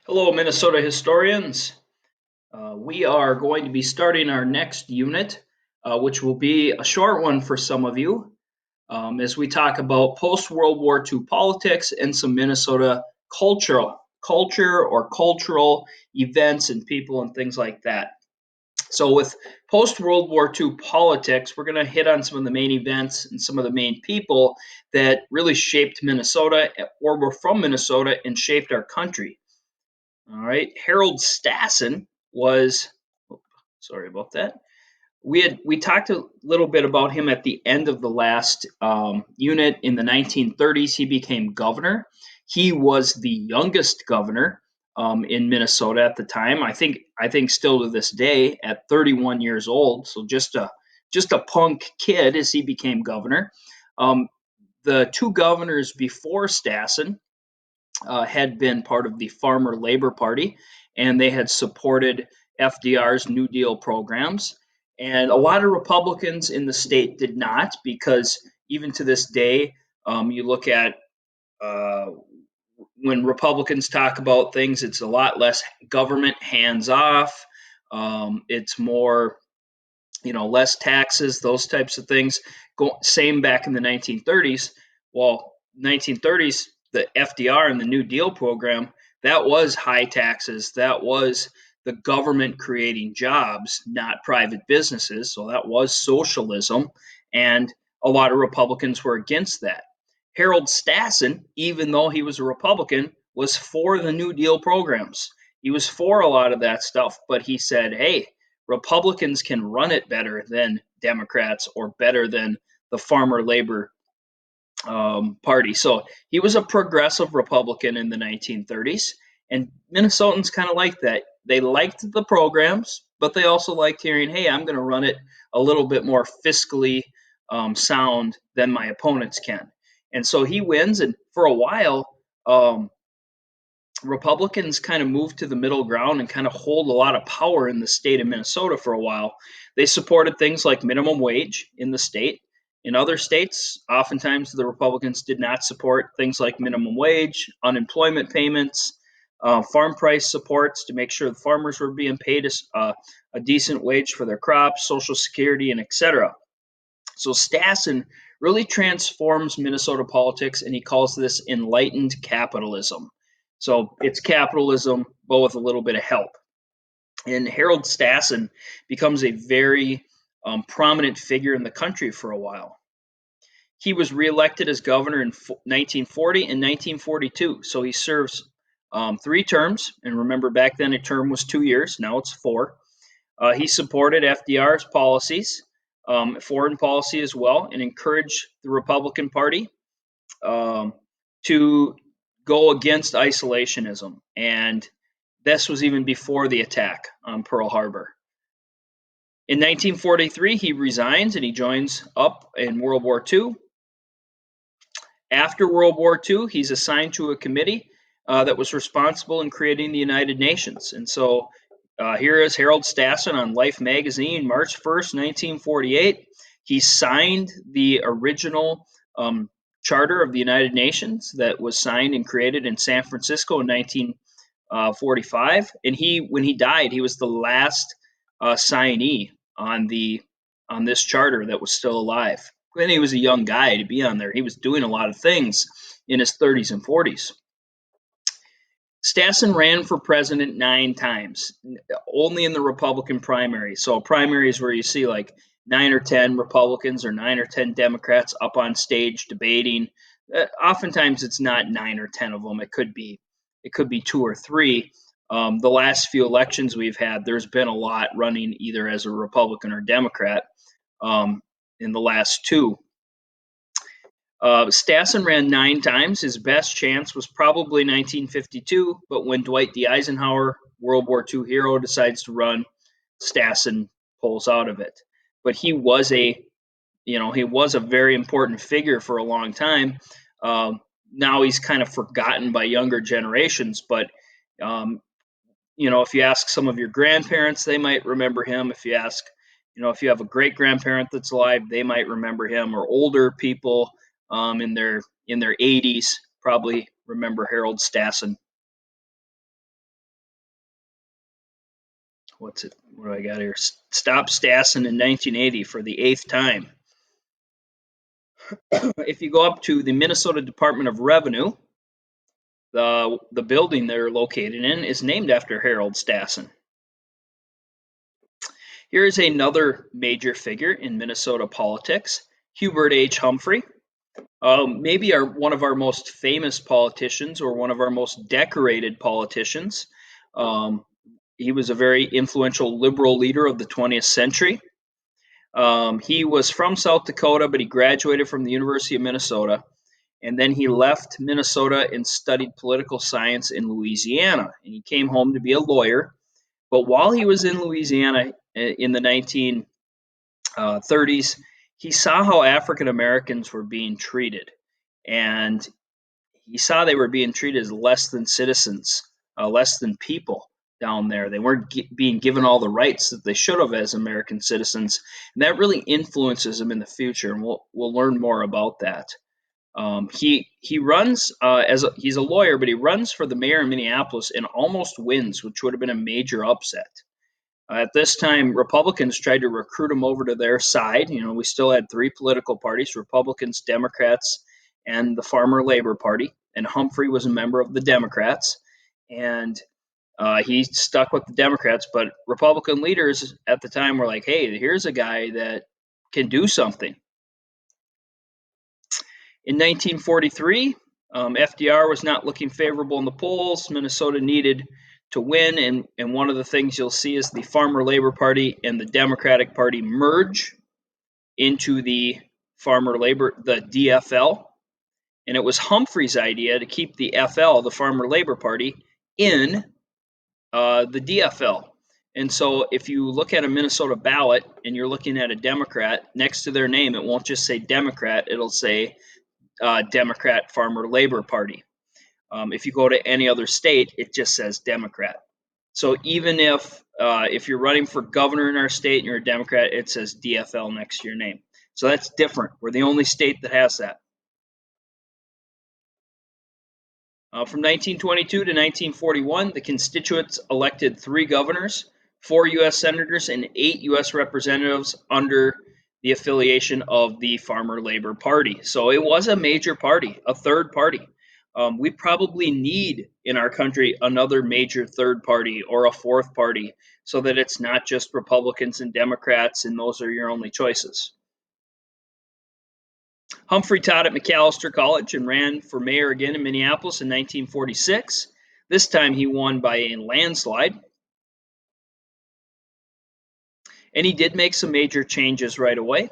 Hello, Minnesota historians. We are going to be starting our next unit, which will be a short one for some of you, as we talk about post-World War II politics and some Minnesota culture or cultural events and people and things like that. So, with post-World War II politics, we're going to hit on some of the main events and some of the main people that really shaped Minnesota or were from Minnesota and shaped our country. All right. Harold Stassen was, sorry about that. We talked a little bit about him at the end of the last unit. In the 1930s, he became governor. He was the youngest governor in Minnesota at the time. I think still to this day at 31 years old. So just a punk kid as he became governor. Um, the two governors before Stassen had been part of the Farmer Labor Party, and they had supported FDR's New Deal programs. And a lot of Republicans in the state did not, because even to this day, you look at uh, when Republicans talk about things, it's a lot less government hands off. It's more, less taxes, those types of things. Same back in the 1930s. Well, 1930s, the FDR and the New Deal program, that was high taxes. That was the government creating jobs, not private businesses. So that was socialism. And a lot of Republicans were against that. Harold Stassen, even though he was a Republican, was for the New Deal programs. He was for a lot of that stuff, but he said, hey, Republicans can run it better than Democrats or better than the farmer labor party. So he was a progressive Republican in the 1930s, and Minnesotans kind of liked that. They liked the programs, but they also liked hearing, hey, I'm going to run it a little bit more fiscally sound than my opponents can. And so he wins, and for a while, Republicans kind of moved to the middle ground and kind of hold a lot of power in the state of Minnesota for a while. They supported things like minimum wage in the state. In other states, oftentimes the Republicans did not support things like minimum wage, unemployment payments, farm price supports to make sure the farmers were being paid a decent wage for their crops, Social Security, and etc. So Stassen really transforms Minnesota politics, and he calls this enlightened capitalism. So it's capitalism, but with a little bit of help. And Harold Stassen becomes a very prominent figure in the country for a while. He was reelected as governor in 1940 and 1942. So he serves 3 terms. And remember, back then a term was 2 years. Now it's 4. He supported FDR's policies, foreign policy as well, and encouraged the Republican Party um, to go against isolationism. And this was even before the attack on Pearl Harbor. In 1943, he resigns and he joins up in World War II. After World War II, he's assigned to a committee that was responsible in creating the United Nations. And so here is Harold Stassen on Life magazine, March 1st, 1948. He signed the original charter of the United Nations that was signed and created in San Francisco in 1945. And when he died, he was the last signee on this charter that was still alive. And he was a young guy to be on there. He was doing a lot of things in his 30s and 40s. Stassen ran for president 9 times, only in the Republican primary. So primaries where you see like 9 or 10 Republicans or 9 or 10 Democrats up on stage debating. Oftentimes it's not 9 or 10 of them. It could be 2 or 3. The last few elections we've had, there's been a lot running either as a Republican or Democrat in the last 2. Stassen ran 9 times. His best chance was probably 1952, but when Dwight D. Eisenhower, World War II hero, decides to run, Stassen pulls out of it. But he was a very important figure for a long time. Now he's kind of forgotten by younger generations, but um, if you ask some of your grandparents, they might remember him. If you have a great grandparent that's alive, they might remember him, or older people in their 80s probably remember Harold Stassen. What's it? What do I got here? Stop Stassen in 1980 for the 8th time. If you go up to the Minnesota Department of Revenue, the building they're located in is named after Harold Stassen. Here is another major figure in Minnesota politics, Hubert H. Humphrey. Maybe one of our most famous politicians or one of our most decorated politicians. Um, he was a very influential liberal leader of the 20th century. He was from South Dakota, but he graduated from the University of Minnesota. And then he left Minnesota and studied political science in Louisiana. And he came home to be a lawyer. But while he was in Louisiana in the 1930s, he saw how African Americans were being treated. And he saw they were being treated as less than citizens, less than people down there. They weren't being given all the rights that they should have as American citizens. And that really influences him in the future. And we'll learn more about that. He runs he's a lawyer, but he runs for the mayor in Minneapolis and almost wins, which would have been a major upset. At this time, Republicans tried to recruit him over to their side. You know, we still had three political parties: Republicans, Democrats, and the Farmer Labor Party. And Humphrey was a member of the Democrats, and he stuck with the Democrats. But Republican leaders at the time were like, "Hey, here's a guy that can do something." In 1943, FDR was not looking favorable in the polls. Minnesota needed to win, and one of the things you'll see is the Farmer Labor Party and the Democratic Party merge into the the DFL, and it was Humphrey's idea to keep the FL, the Farmer Labor Party, in the DFL. And so if you look at a Minnesota ballot and you're looking at a Democrat, next to their name, it won't just say Democrat, it'll say Democrat Farmer Labor Party. If you go to any other state, it just says Democrat. So even if you're running for governor in our state and you're a Democrat, it says DFL next to your name. So that's different. We're the only state that has that. From 1922 to 1941, the constituents elected 3 governors, 4 U.S. senators, and 8 U.S. representatives under the affiliation of the Farmer Labor Party. So it was a major party, a third party. We probably need in our country another major third party or a fourth party so that it's not just Republicans and Democrats and those are your only choices. Humphrey taught at Macalester College and ran for mayor again in Minneapolis in 1946. This time he won by a landslide. And he did make some major changes right away.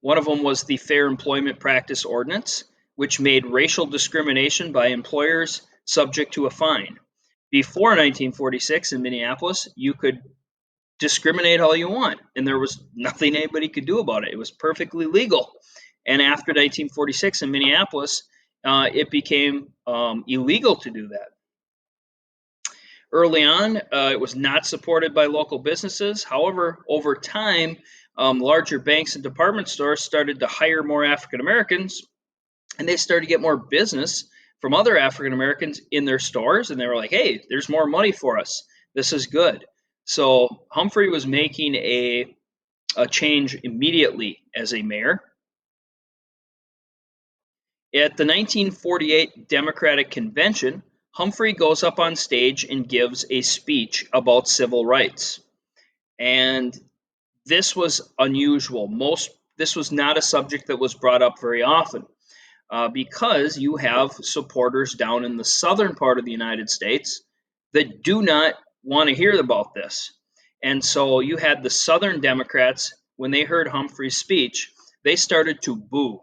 One of them was the Fair Employment Practice Ordinance, which made racial discrimination by employers subject to a fine. Before 1946 in Minneapolis, you could discriminate all you want, and there was nothing anybody could do about it. It was perfectly legal. And after 1946 in Minneapolis, it became illegal to do that. Early on, it was not supported by local businesses. However, over time, larger banks and department stores started to hire more African Americans, and they started to get more business from other African Americans in their stores. And they were like, hey, there's more money for us. This is good. So Humphrey was making a change immediately as a mayor. At the 1948 Democratic Convention, Humphrey goes up on stage and gives a speech about civil rights. And this was unusual. This was not a subject that was brought up very often because you have supporters down in the southern part of the United States that do not want to hear about this. And so you had the Southern Democrats, when they heard Humphrey's speech, they started to boo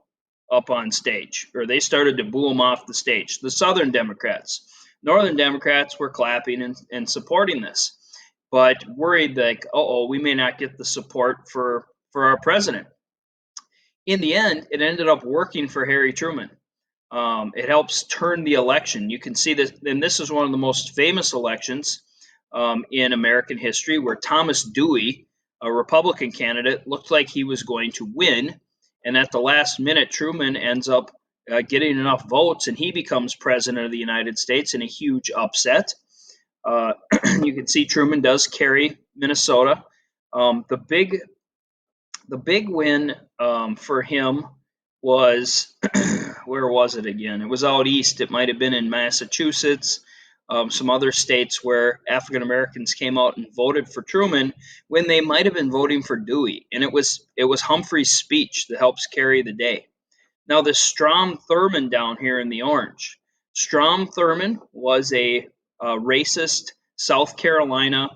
up on stage, or they started to boo him off the stage. The Southern Democrats. Northern Democrats were clapping and supporting this, but worried like, we may not get the support for our president. In the end, it ended up working for Harry Truman. It helps turn the election. You can see this, and this is one of the most famous elections in American history, where Thomas Dewey, a Republican candidate, looked like he was going to win. And at the last minute, Truman ends up getting enough votes, and he becomes president of the United States in a huge upset. Uh, you can see Truman does carry Minnesota. The big win for him was where was it again? It was out east. It might have been in Massachusetts, some other states where African Americans came out and voted for Truman when they might have been voting for Dewey, and it was Humphrey's speech that helps carry the day. Now, this Strom Thurmond down here in the orange, Strom Thurmond was a racist South Carolina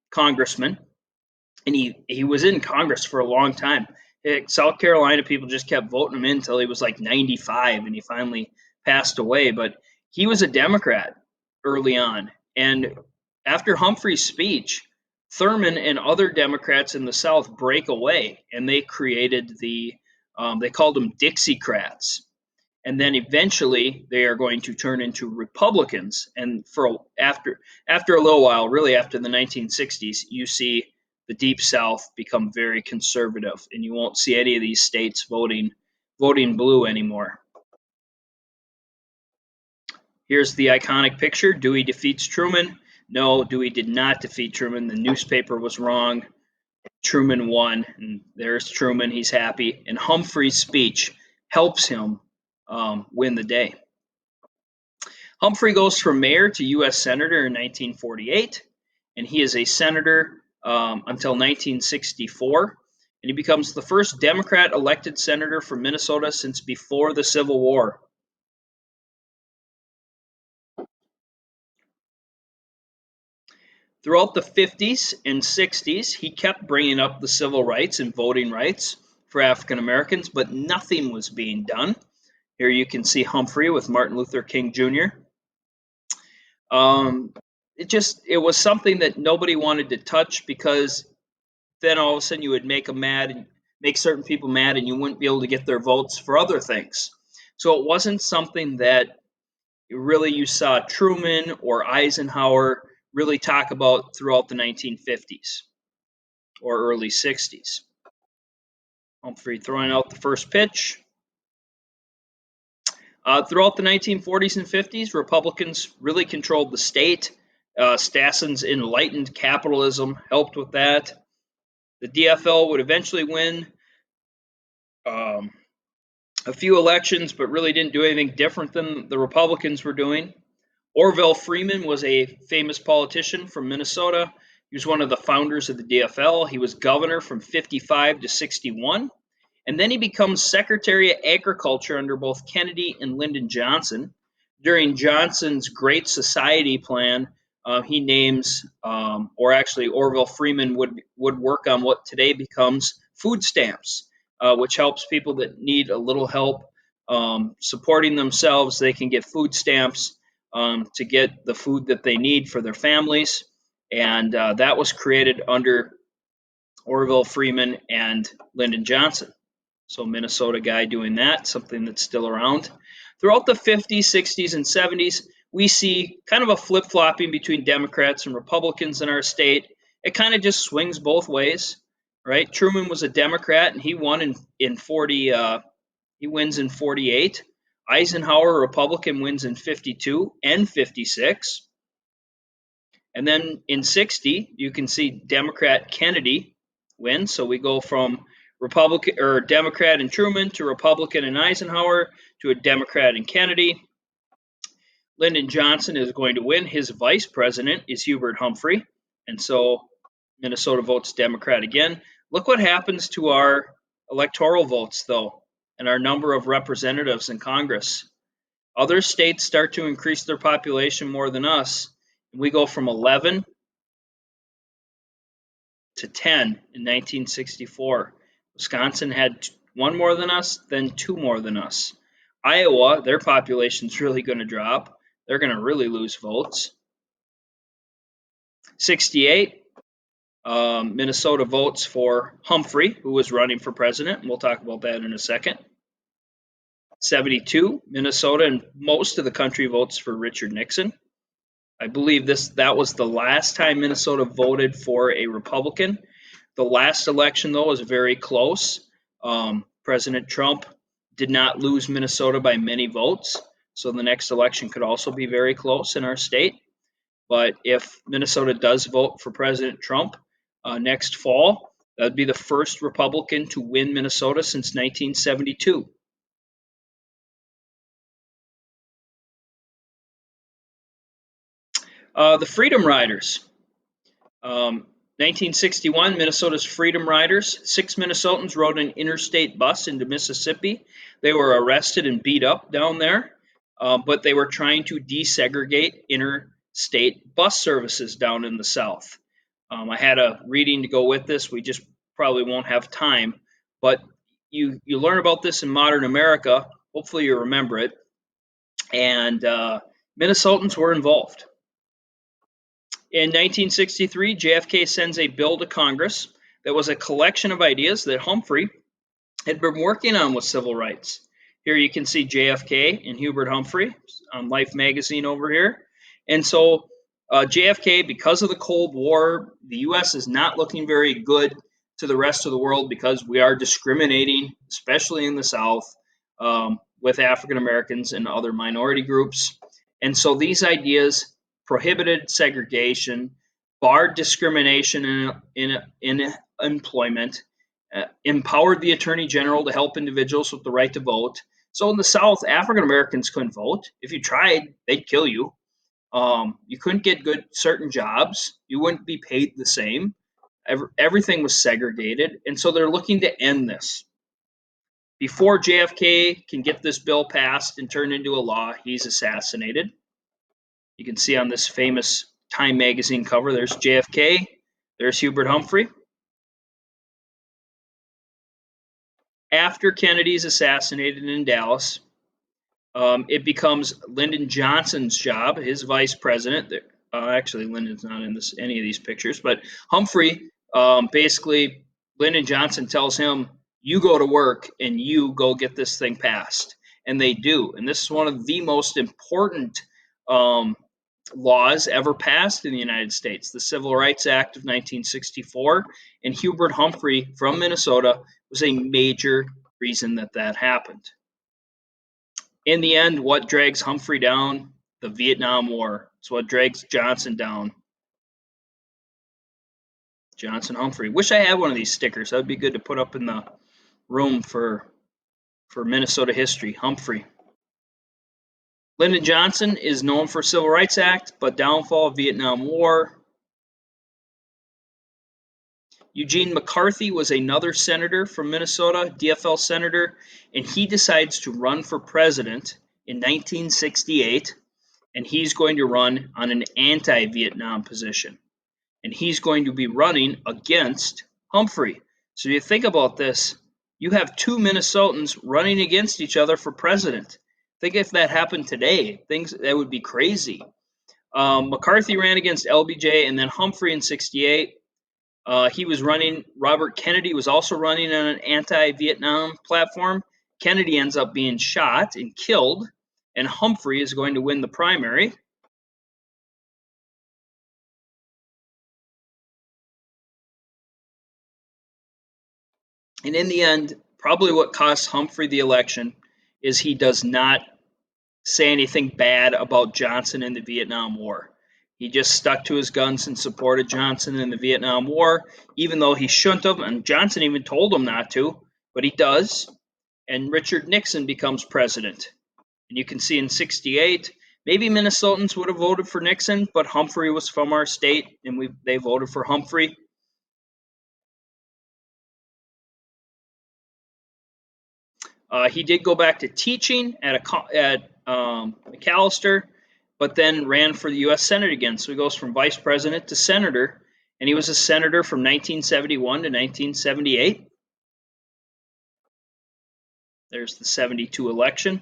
congressman, and he was in Congress for a long time. South Carolina people just kept voting him in until he was like 95, and he finally passed away. But he was a Democrat early on, and after Humphrey's speech, Thurman and other Democrats in the South break away, and they created they called them Dixiecrats, and then eventually they are going to turn into Republicans. And after a little while, really after the 1960s, you see the Deep South become very conservative, and you won't see any of these states voting blue anymore. Here's the iconic picture. Dewey defeats Truman. No, Dewey did not defeat Truman. The newspaper was wrong. Truman won, and there's Truman. He's happy. And Humphrey's speech helps him win the day. Humphrey goes from mayor to U.S. Senator in 1948, and he is a senator until 1964, and he becomes the first Democrat elected senator from Minnesota since before the Civil War. Throughout the 50s and 60s, he kept bringing up the civil rights and voting rights for African Americans, but nothing was being done. Here you can see Humphrey with Martin Luther King Jr. It was something that nobody wanted to touch, because then all of a sudden you would make them mad and make certain people mad, and you wouldn't be able to get their votes for other things. So it wasn't something that really you saw Truman or Eisenhower really talk about throughout the 1950s or early 60s. Humphrey throwing out the first pitch. Throughout the 1940s and 50s, Republicans really controlled the state. Stassen's enlightened capitalism helped with that. The DFL would eventually win a few elections, but really didn't do anything different than the Republicans were doing. Orville Freeman was a famous politician from Minnesota. He was one of the founders of the DFL. He was governor from 55 to 61. And then he becomes Secretary of Agriculture under both Kennedy and Lyndon Johnson. During Johnson's Great Society plan, he names, or actually Orville Freeman would work on what today becomes food stamps, which helps people that need a little help supporting themselves. They can get food stamps to get the food that they need for their families. And that was created under Orville Freeman and Lyndon Johnson. So Minnesota guy doing that, something that's still around. Throughout the 50s, 60s, and 70s, we see kind of a flip-flopping between Democrats and Republicans in our state. It kind of just swings both ways, right? Truman was a Democrat, and he won in 40. He wins in 48. Eisenhower, Republican, wins in 52 and 56. And then in 60, you can see Democrat Kennedy win. So we go from Republican or Democrat in Truman to Republican in Eisenhower to a Democrat in Kennedy. Lyndon Johnson is going to win. His vice president is Hubert Humphrey. And so Minnesota votes Democrat again. Look what happens to our electoral votes, though, and our number of representatives in Congress. Other states start to increase their population more than us. We go from 11 to 10 in 1964. Wisconsin had one more than us, then two more than us. Iowa, their population's really going to drop. They're going to really lose votes. 68, Minnesota votes for Humphrey, who was running for president. And we'll talk about that in a second. 72, Minnesota and most of the country votes for Richard Nixon. I believe that was the last time Minnesota voted for a Republican. The last election, though, was very close. President Trump did not lose Minnesota by many votes, so the next election could also be very close in our state. But if Minnesota does vote for President Trump next fall, that would be the first Republican to win Minnesota since 1972. The Freedom Riders. 1961, Minnesota's Freedom Riders. 6 Minnesotans rode an interstate bus into Mississippi. They were arrested and beat up down there, but they were trying to desegregate interstate bus services down in the South. I had a reading to go with this. We just probably won't have time, but you learn about this in modern America. Hopefully, you remember it. And Minnesotans were involved. In 1963, JFK sends a bill to Congress that was a collection of ideas that Humphrey had been working on with civil rights. Here you can see JFK and Hubert Humphrey on Life magazine over here. And so JFK, because of the Cold War, the U.S. is not looking very good to the rest of the world because we are discriminating, especially in the South, with African Americans and other minority groups. And so these ideas prohibited segregation, barred discrimination in employment, empowered the attorney general to help individuals with the right to vote. So in the South, African Americans couldn't vote. If you tried, they'd kill you. You couldn't get good certain jobs. You wouldn't be paid the same. Everything was segregated, and so they're looking to end this. Before JFK can get this bill passed and turned into a law, he's assassinated. You can see on this famous Time magazine cover, there's JFK, there's Hubert Humphrey. After Kennedy's assassinated in Dallas, it becomes Lyndon Johnson's job, his vice president. Actually, Lyndon's not in any of these pictures, but Humphrey, basically, Lyndon Johnson tells him, you go to work and you go get this thing passed. And they do. And this is one of the most important laws ever passed in the United States, the Civil Rights Act of 1964. And Hubert Humphrey from Minnesota was a major reason that that happened. In the end, what drags Humphrey down? The Vietnam War. It's what drags Johnson down. Johnson Humphrey. Wish I had one of these stickers. That would be good to put up in the room for Minnesota history. Humphrey. Lyndon Johnson is known for Civil Rights Act, but downfall of Vietnam War. Eugene McCarthy was another senator from Minnesota, DFL senator, and he decides to run for president in 1968, and he's going to run on an anti-Vietnam position. And he's going to be running against Humphrey. So you think about this, you have 2 Minnesotans running against each other for president. Think if that happened today, that would be crazy. McCarthy ran against LBJ, and then Humphrey in 68. He was running, Robert Kennedy was also running on an anti-Vietnam platform. Kennedy ends up being shot and killed, and Humphrey is going to win the primary. And in the end, probably what costs Humphrey the election is he does not say anything bad about Johnson in the Vietnam War. He just stuck to his guns and supported Johnson in the Vietnam War, even though he shouldn't have, and Johnson even told him not to, but he does. And Richard Nixon becomes president. And you can see in 68, maybe Minnesotans would have voted for Nixon, but Humphrey was from our state, and they voted for Humphrey. He did go back to teaching at Macalester, but then ran for the U.S. Senate again. So he goes from vice president to senator, and he was a senator from 1971 to 1978. There's the 72 election.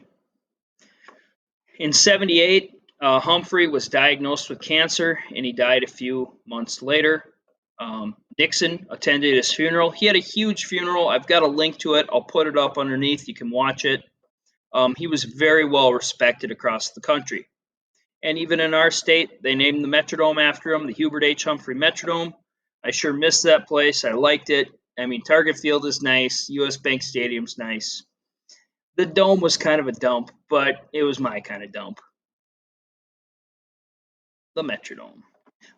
In 78, Humphrey was diagnosed with cancer, and he died a few months later. Nixon attended his funeral. He had a huge funeral. I've got a link to it. I'll put it up underneath. You can watch it. He was very well respected across the country. And even in our state, they named the Metrodome after him, the Hubert H. Humphrey Metrodome. I sure missed that place. I liked it. I mean, Target Field is nice. U.S. Bank Stadium's nice. The dome was kind of a dump, but it was my kind of dump. the metronome.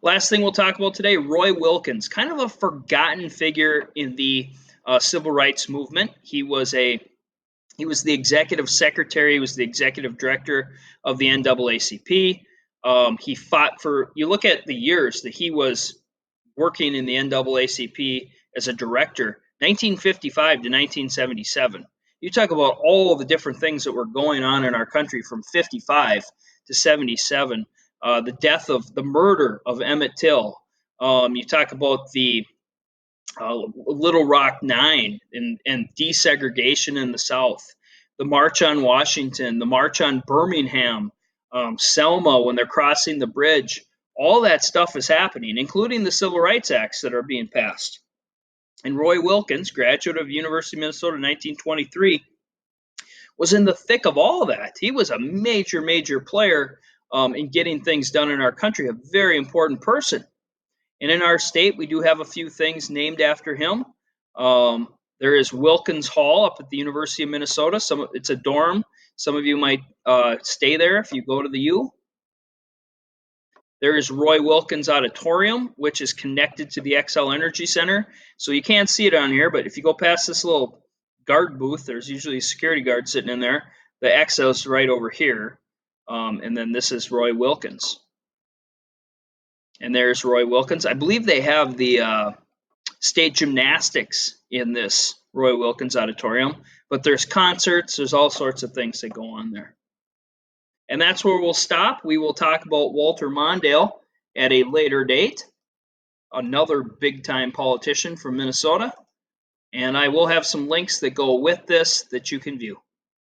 Last thing we'll talk about today, Roy Wilkins, kind of a forgotten figure in the civil rights movement. He was the executive secretary, he was the executive director of the NAACP. He fought for, you look at the years that he was working in the NAACP as a director, 1955 to 1977. You talk about all the different things that were going on in our country from 55 to 77. The murder of Emmett Till. You talk about the Little Rock Nine and desegregation in the South, the March on Washington, the March on Birmingham, Selma when they're crossing the bridge. All that stuff is happening, including the Civil Rights Acts that are being passed. And Roy Wilkins, graduate of University of Minnesota in 1923, was in the thick of all of that. He was a major, major player in getting things done in our country, a very important person. And in our state, we do have a few things named after him. There is Wilkens Hall up at the University of Minnesota. It's a dorm. Some of you might stay there if you go to the U. There is Roy Wilkens Auditorium, which is connected to the Xcel Energy Center. So you can't see it on here, but if you go past this little guard booth, there's usually a security guard sitting in there. The Xcel is right over here. And then this is Roy Wilkens. And there's Roy Wilkens. I believe they have the state gymnastics in this Roy Wilkens Auditorium, but there's concerts, there's all sorts of things that go on there. And that's where we'll stop. We will talk about Walter Mondale at a later date, another big-time politician from Minnesota. And I will have some links that go with this that you can view.